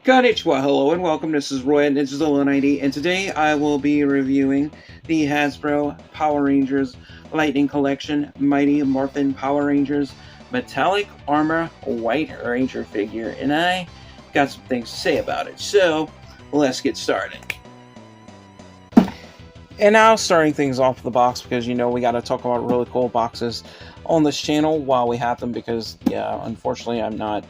Konnichiwa, hello and welcome. This is Roy and Digital90, and today I will be reviewing the Hasbro Power Rangers Lightning Collection Mighty Morphin Power Rangers Metallic Armor White Ranger figure, and I got some things to say about it, so let's get started. And now, starting things off the box, because you know we got to talk about really cool boxes on this channel while we have them, because yeah, unfortunately I'm not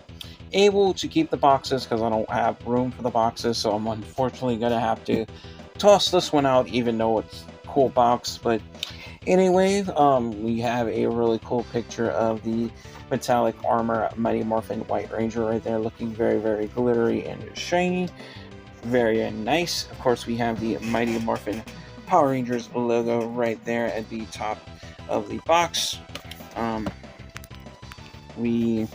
able to keep the boxes because I don't have room for the boxes, so I'm unfortunately gonna have to toss this one out even though it's a cool box. But anyway, we have a really cool picture of the Metallic Armor Mighty Morphin White Ranger right there, looking very, very glittery and shiny, very nice. Of course, we have the Mighty Morphin Power Rangers logo right there at the top of the box. We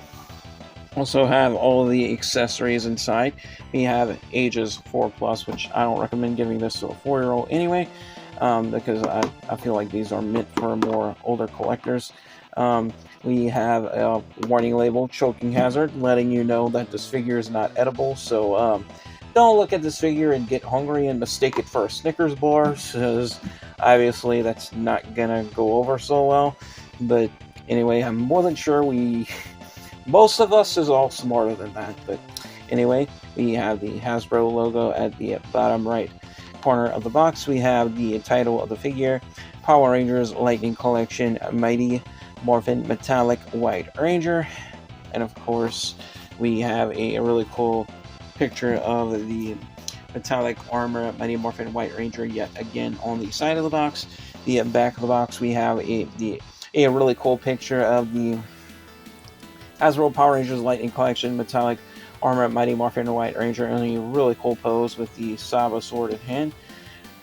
also have all the accessories inside. We have ages 4+, which I don't recommend giving this to a 4-year-old anyway, because I feel like these are meant for more older collectors. We have a warning label, choking hazard, letting you know that this figure is not edible, so don't look at this figure and get hungry and mistake it for a Snickers bar, because obviously that's not gonna go over so well. But anyway, I'm more than sure most of us is all smarter than that. But anyway, we have the Hasbro logo at the bottom right corner of the box. We have the title of the figure, Power Rangers Lightning Collection Mighty Morphin Metallic White Ranger. And of course, we have a really cool picture of the Metallic Armor Mighty Morphin White Ranger yet again on the side of the box. The back of the box, we have a really cool picture of the Hasbro Power Rangers Lightning Collection Metallic Armor Mighty Morphin White Ranger in a really cool pose with the Saba sword in hand,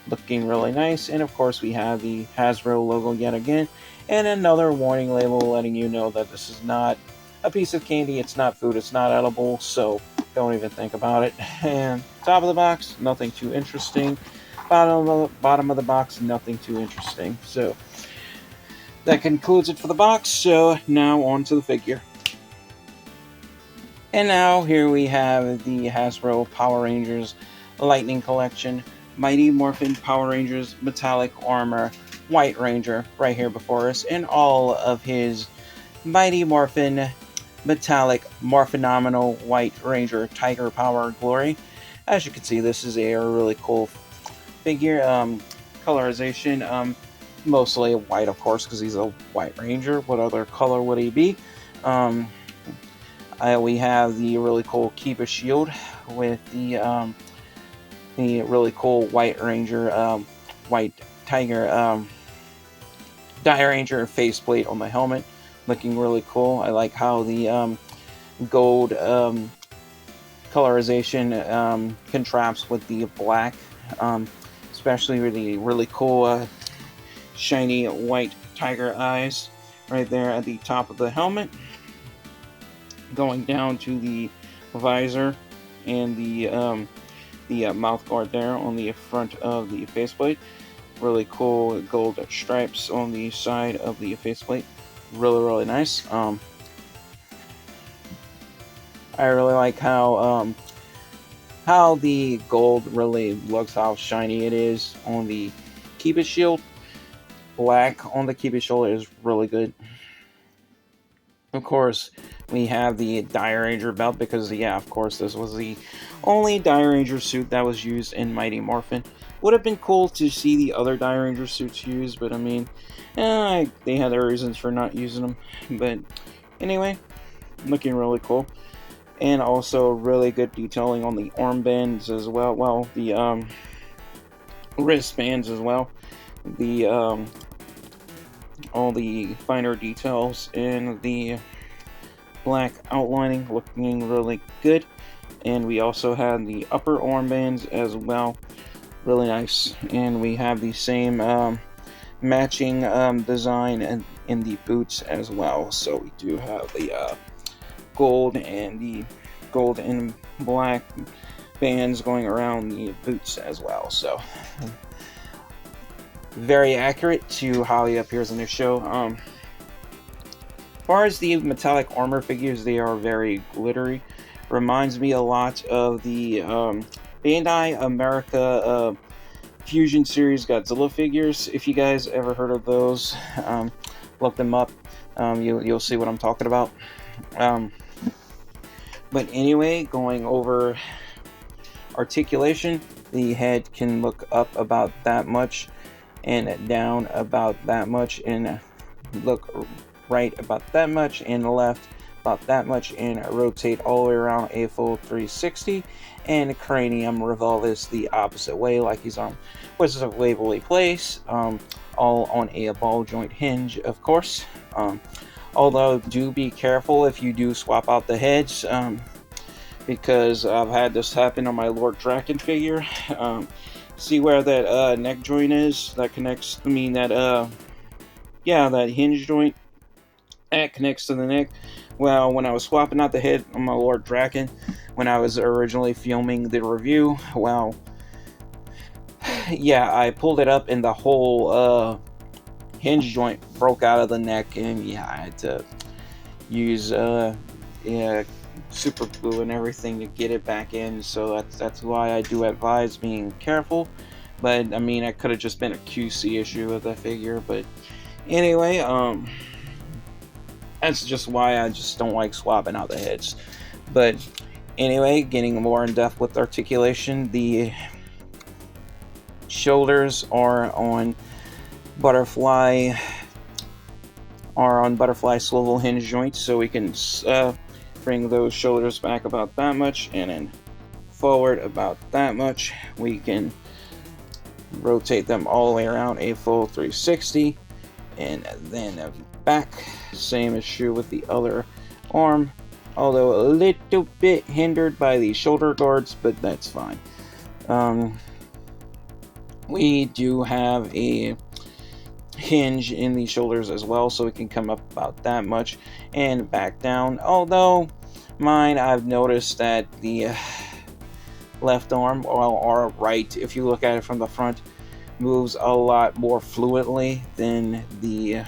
looking really nice. And of course, we have the Hasbro logo yet again, and another warning label letting you know that this is not a piece of candy, it's not food, it's not edible, so don't even think about it. And top of the box, nothing too interesting. Bottom of the box, nothing too interesting. So that concludes it for the box. So now on to the figure. And now here we have the Hasbro Power Rangers Lightning Collection Mighty Morphin Power Rangers Metallic Armor White Ranger right here before us, and all of his Mighty Morphin Metallic Morphinominal White Ranger Tiger Power Glory. As you can see, this is a really cool figure. Colorization, mostly white, of course, because he's a White Ranger. What other color would he be? We have the really cool Kiba shield with the really cool White Ranger, White Tiger, Die Ranger faceplate on the helmet, looking really cool. I like how the gold colorization contrasts with the black, especially with the really cool shiny white tiger eyes right there at the top of the helmet, going down to the visor and the mouth guard there on the front of the faceplate. Really cool gold stripes on the side of the faceplate. Really nice. I really like how the gold really looks, how shiny it is on the Kiba shield. Black on the Kiba shield is really good. Of course, we have the Die Ranger belt because, yeah, of course, this was the only Die Ranger suit that was used in Mighty Morphin. Would have been cool to see the other Die Ranger suits used, but I mean, they had their reasons for not using them. But anyway, looking really cool. And also really good detailing on the armbands as well. Well, the wristbands as well. The all the finer details in the black outlining looking really good. And we also have the upper armbands as well, really nice. And we have the same matching design in the boots as well. So we do have the gold and black bands going around the boots as well. So very accurate to how he appears in the show. far as the metallic armor figures, they are very glittery. Reminds me a lot of the Bandai America Fusion Series Godzilla figures. If you guys ever heard of those, look them up. You'll see what I'm talking about. But anyway, going over articulation, the head can look up about that much and down about that much, and look right about that much and left about that much, and rotate all the way around a full 360. And cranium revolves the opposite way, like he's on Wizards of Waverly Place, all on a ball joint hinge, of course. Although do be careful if you do swap out the heads, because I've had this happen on my Lord Draken figure. See where that neck joint is that connects, that hinge joint that connects to the neck. Well, when I was swapping out the head on my Lord Draken, when I was originally filming the review, well, yeah, I pulled it up and the whole hinge joint broke out of the neck, and yeah, I had to use super glue and everything to get it back in. So that's why I do advise being careful. But I mean, it could have just been a QC issue of the figure. But anyway, that's just why I just don't like swapping out the heads. But anyway, getting more in depth with articulation, the shoulders are on butterfly swivel hinge joints, so we can bring those shoulders back about that much and then forward about that much. We can rotate them all the way around a full 360, and then back. Same is true with the other arm, although a little bit hindered by the shoulder guards, but that's fine. We do have a hinge in the shoulders as well, so it can come up about that much and back down. Although mine, I've noticed that the left arm, or right, if you look at it from the front, moves a lot more fluidly than the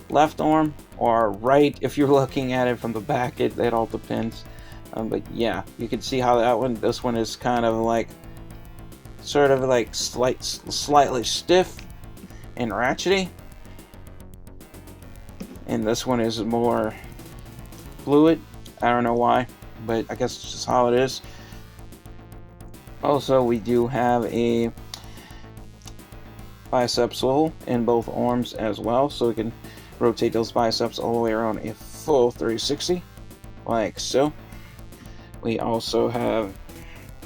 left arm, or right if you're looking at it from the back. It all depends. But yeah, you can see how this one is kind of like sort of like slightly stiff and ratchety, and this one is more fluid. I don't know why, but I guess it's just how it is. Also, we do have a bicep swivel in both arms as well, so we can rotate those biceps all the way around a full 360, like so. We also have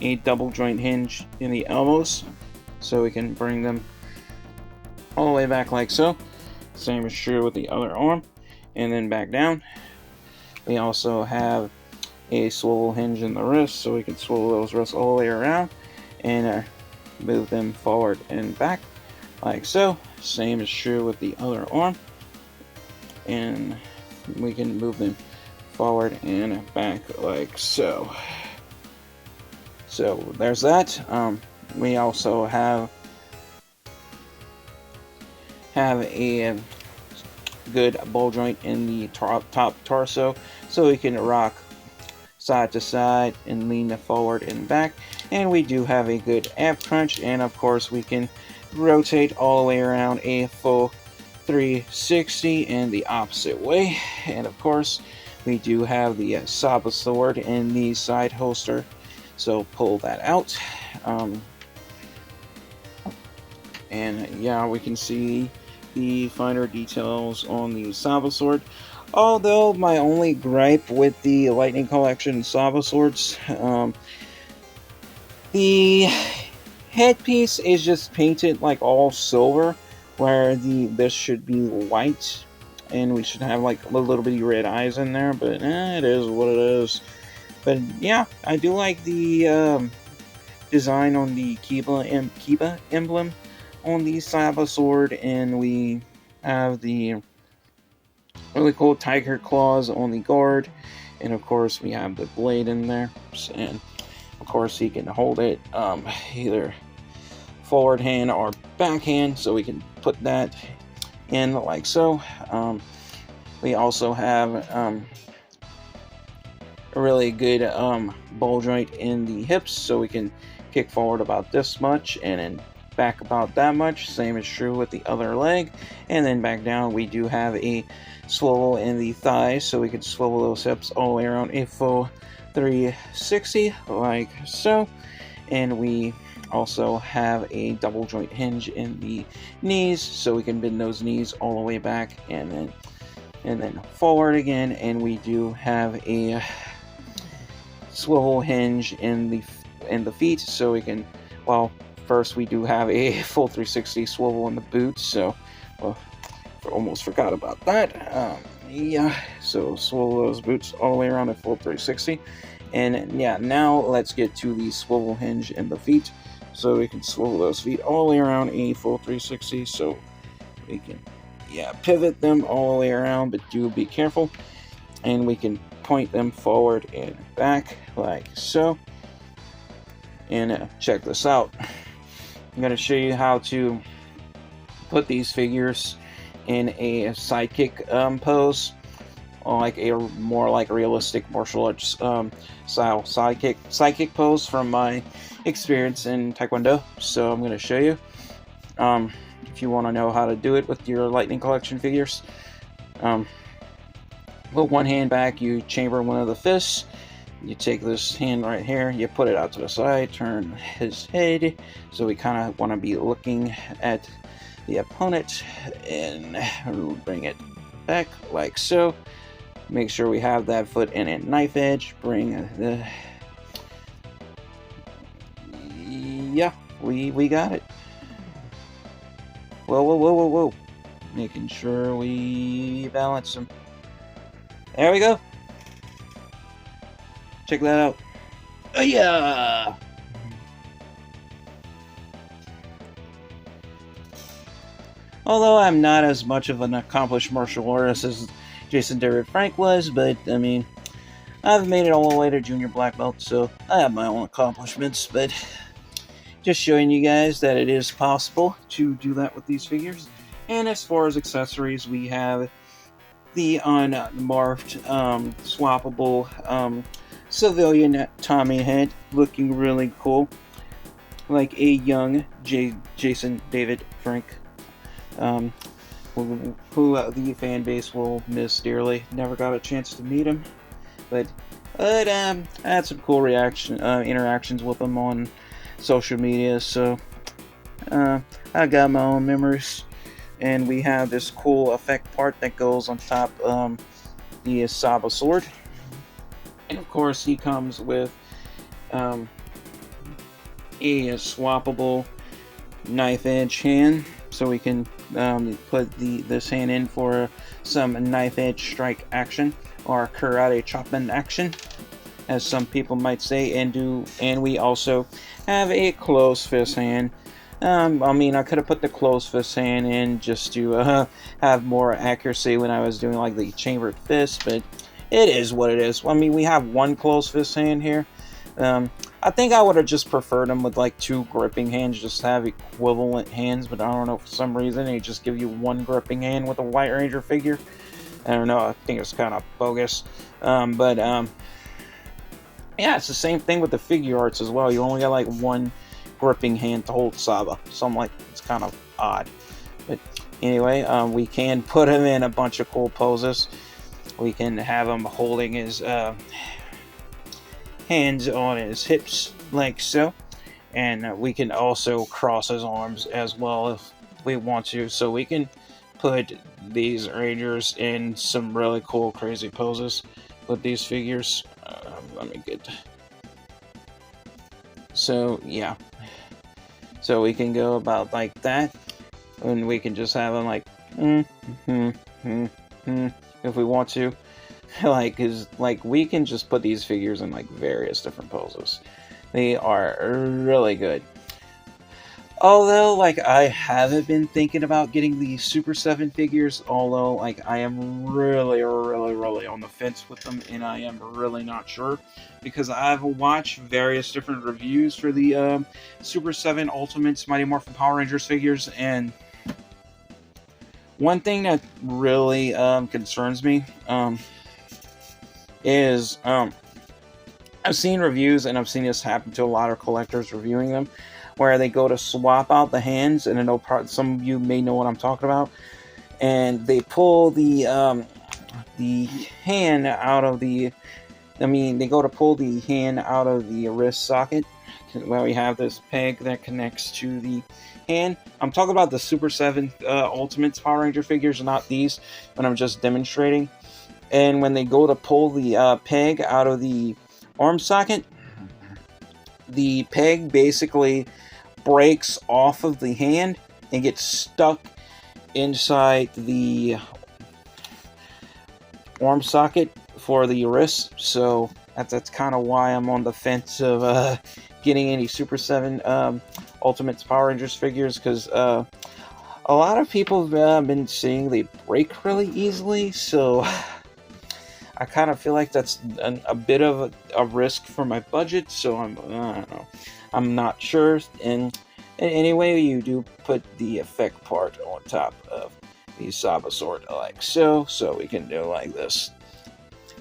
a double joint hinge in the elbows, so we can bring them all the way back like so. Same is true with the other arm, and then back down. We also have a swivel hinge in the wrist, so we can swivel those wrists all the way around and move them forward and back like so. Same is true with the other arm, and we can move them forward and back like so. So there's that. We also have a good ball joint in the top torso, so we can rock side to side and lean forward and back. And we do have a good ab crunch, and of course we can rotate all the way around a full 360 in the opposite way. And of course we do have the Saba sword in the side holster, so pull that out. And yeah, we can see the finer details on the Saba sword. Although my only gripe with the Lightning Collection Saba swords, the headpiece is just painted like all silver, where this should be white, and we should have like a little bitty red eyes in there. But it is what it is. But yeah, I do like the design on the Kiba emblem on the Saba sword, and we have the really cool tiger claws on the guard, and of course we have the blade in there, and of course he can hold it either forward hand or backhand, so we can put that in like so. We also have a really good ball joint in the hips, so we can kick forward about this much and then back about that much. Same is true with the other leg, and then back down. We do have a swivel in the thighs, so we can swivel those hips all the way around a full 360 like so. And we also have a double joint hinge in the knees, so we can bend those knees all the way back and then forward again. And we do have a swivel hinge in the feet, so we can, well, first we do have a full 360 swivel in the boots, so well, almost forgot about that. Yeah, so swivel those boots all the way around a full 360. And yeah, now let's get to the swivel hinge in the feet, so we can swivel those feet all the way around a full 360, so we can, yeah, pivot them all the way around, but do be careful. And we can point them forward and back like so. And check this out. I'm going to show you how to put these figures in a sidekick pose, like a more like realistic martial arts style sidekick pose from my experience in Taekwondo. So I'm going to show you. If you want to know how to do it with your Lightning Collection figures, put one hand back, you chamber one of the fists. You take this hand right here, you put it out to the side, turn his head, so we kind of want to be looking at the opponent, and bring it back like so. Make sure we have that foot in a knife edge. Bring the, yeah, we got it. Whoa. Making sure we balance them. There we go. Check that out. Oh, yeah! Although I'm not as much of an accomplished martial artist as Jason David Frank was, but I mean, I've made it all the way to junior black belt, so I have my own accomplishments, but just showing you guys that it is possible to do that with these figures. And as far as accessories, we have the unmorphed, swappable civilian Tommy head, looking really cool, like a young Jason David Frank, who the fan base will miss dearly. Never got a chance to meet him, but I had some cool interactions with him on social media, so I got my own memories. And we have this cool effect part that goes on top the Saba sword. And of course, he comes with a swappable knife edge hand, so we can put this hand in for some knife edge strike action, or karate chop-in action, as some people might say. And we also have a closed fist hand. I mean, I could have put the closed fist hand in just to have more accuracy when I was doing like the chambered fist, but it is what it is. I mean, we have one closed fist hand here. I think I would have just preferred them with like two gripping hands, just to have equivalent hands, but I don't know, for some reason they just give you one gripping hand with a White Ranger figure. I don't know, I think it's kind of bogus. Yeah, it's the same thing with the figure arts as well. You only got like one gripping hand to hold Saba, so I'm like, it's kind of odd. But anyway, we can put him in a bunch of cool poses. We can have him holding his hands on his hips like so, and we can also cross his arms as well if we want to, so we can put these Rangers in some really cool crazy poses with these figures. Let me get, so yeah, so we can go about like that, and we can just have them like if we want to. Like, cause like we can just put these figures in like various different poses. They are really good. Although, like, I haven't been thinking about getting the Super 7 figures, although, like, I am really on the fence with them, and I am really not sure, because I've watched various different reviews for the Super 7 Ultimates Mighty Morphin Power Rangers figures, and One thing that really concerns me is I've seen reviews, and I've seen this happen to a lot of collectors reviewing them, where they go to swap out the hands, and I know some of you may know what I'm talking about, and they pull the hand out of the. I mean, they go to pull the hand out of the wrist socket, where we have this peg that connects to the hand. I'm talking about the Super 7 Ultimates Power Ranger figures, not these, when I'm just demonstrating. And when they go to pull the peg out of the arm socket, the peg basically breaks off of the hand and gets stuck inside the arm socket for the wrist. So that's kind of why I'm on the fence of getting any Super 7 Ultimates Power Rangers figures, because a lot of people have been saying they break really easily, so I kind of feel like that's a bit of a risk for my budget, so I don't know. I'm not sure. And anyway, you do put the effect part on top of the Saba sword like so we can do like this.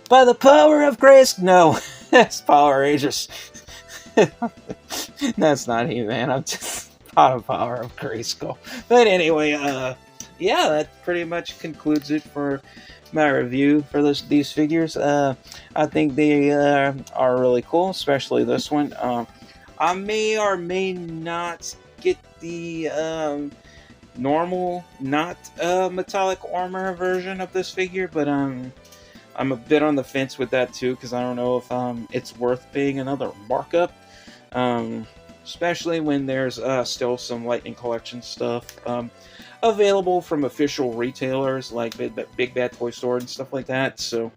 By the power of Grace! No, that's Power Rangers. That's not He-Man. I'm just by the power of Grayskull. But anyway, yeah, that pretty much concludes it for my review for these figures. I think they are really cool, especially this one. I may or may not get the normal, not metallic armor version of this figure, but I'm a bit on the fence with that too, because I don't know if it's worth paying another markup, especially when there's still some Lightning Collection stuff available from official retailers like Big Bad Toy Store and stuff like that. So,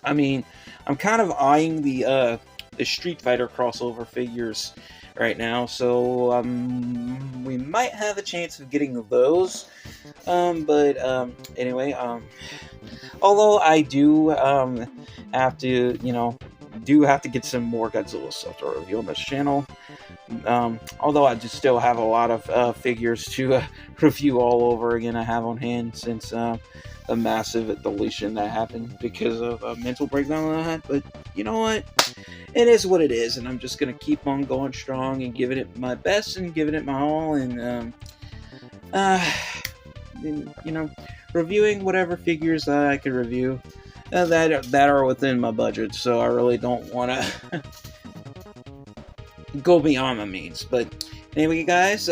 I mean, I'm kind of eyeing the Street Fighter crossover figures right now, so we might have a chance of getting those. But anyway, although I do have to get some more Godzilla stuff to review on this channel. Although I just still have a lot of figures to review all over again. I have on hand since the massive deletion that happened because of a mental breakdown that I had. But you know what? It is what it is, and I'm just gonna keep on going strong and giving it my best and giving it my all, and reviewing whatever figures I can review that are within my budget. So I really don't want to go beyond my means. But anyway, guys,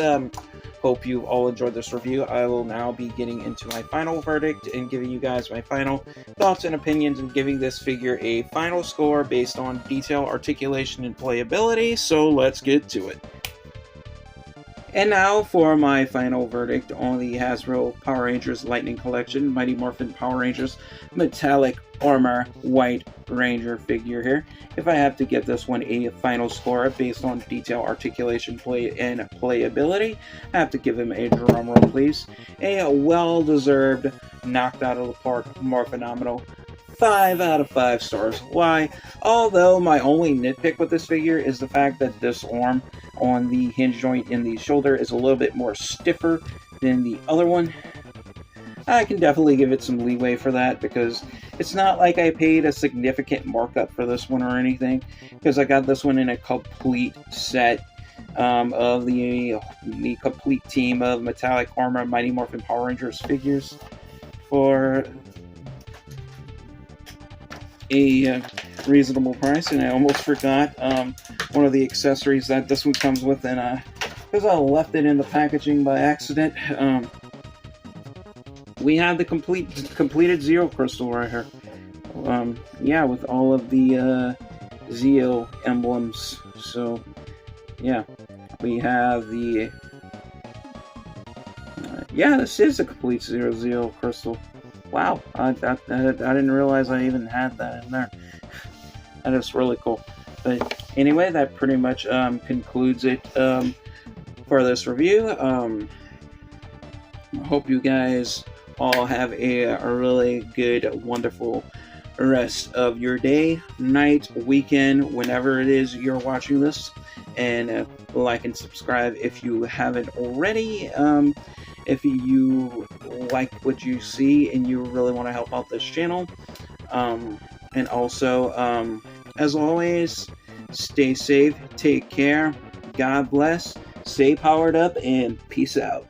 hope you all enjoyed this review. I will now be getting into my final verdict and giving you guys my final thoughts and opinions, and giving this figure a final score based on detail, articulation, and playability. So let's get to it. And now for my final verdict on the Hasbro Power Rangers Lightning Collection Mighty Morphin Power Rangers Metallic Armor White Ranger figure here. If I have to give this one a final score based on detail, articulation, play, and playability, I have to give him a drum roll, please. A well-deserved, knocked out of the park, more phenomenal 5 out of 5 stars. Why? Although my only nitpick with this figure is the fact that this arm on the hinge joint in the shoulder is a little bit more stiffer than the other one. I can definitely give it some leeway for that, because it's not like I paid a significant markup for this one or anything, because I got this one in a complete set of the complete team of Metallic Armor Mighty Morphin Power Rangers figures for a reasonable price. And I almost forgot one of the accessories that this one comes with, and because I left it in the packaging by accident. We have the completed Zeo crystal right here. Yeah, with all of the Zeo emblems. So, yeah, we have the. Yeah, this is a complete Zeo crystal. Wow, I didn't realize I even had that in there. That is really cool. But anyway, that pretty much concludes it for this review. I hope you guys all have a really good, wonderful rest of your day, night, weekend, whenever it is you're watching this. And like and subscribe if you haven't already. If you like what you see and you really want to help out this channel. And also, as always, stay safe, take care, God bless, stay powered up, and peace out.